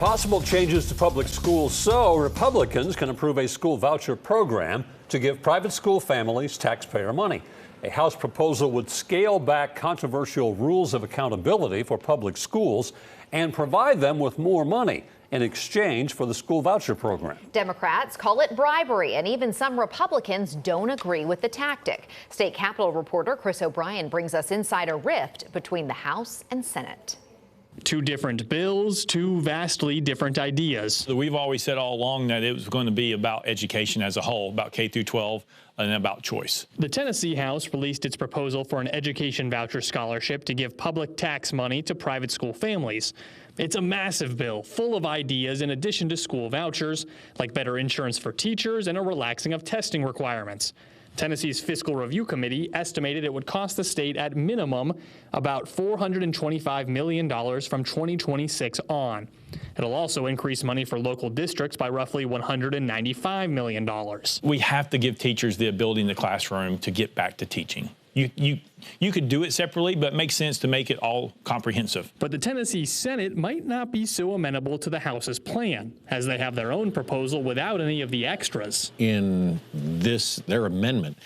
Possible changes to public schools so Republicans can approve a school voucher program to give private school families taxpayer money. A House proposal would scale back controversial rules of accountability for public schools and provide them with more money in exchange for the school voucher program. Democrats call it bribery, and even some Republicans don't agree with the tactic. State Capitol reporter Chris O'Brien brings us inside a rift between the House and Senate. Two different bills, two vastly different ideas. We've always said all along that it was going to be about education as a whole, about K through 12, and about choice. The Tennessee House released its proposal for an education voucher scholarship to give public tax money to private school families. It's a massive bill full of ideas in addition to school vouchers, like better insurance for teachers and a relaxing of testing requirements. Tennessee's Fiscal Review Committee estimated it would cost the state at minimum about $425 million from 2026 on. It'll also increase money for local districts by roughly $195 million. We have to give teachers the ability in the classroom to get back to teaching. You could do it separately, but it makes sense to make it all comprehensive. But the Tennessee Senate might not be so amenable to the House's plan, as they have their own proposal without any of the extras. In their amendment,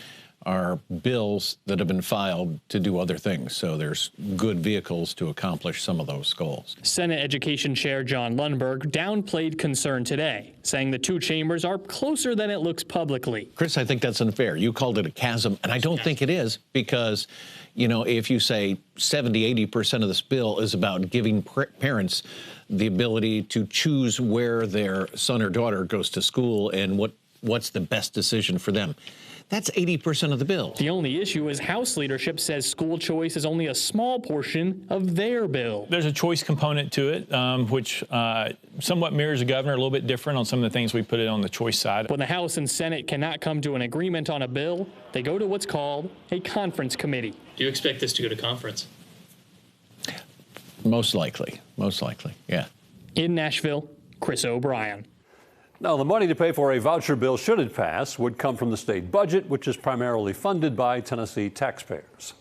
are bills that have been filed to do other things. So there's good vehicles to accomplish some of those goals. Senate Education Chair John Lundberg downplayed concern today, saying the two chambers are closer than it looks publicly. Chris, I think that's unfair. You called it a chasm, and I don't think it is, because, you know, if you say 70–80% of this bill is about giving parents the ability to choose where their son or daughter goes to school and what's the best decision for them. That's 80% of the bill. The only issue is House leadership says school choice is only a small portion of their bill. There's a choice component to it, which somewhat mirrors the governor, a little bit different on some of the things we put it on the choice side. When the House and Senate cannot come to an agreement on a bill, they go to what's called a conference committee. Do you expect this to go to conference? Most likely, yeah. In Nashville, Chris O'Brien. Now, the money to pay for a voucher bill, should it pass, would come from the state budget, which is primarily funded by Tennessee taxpayers.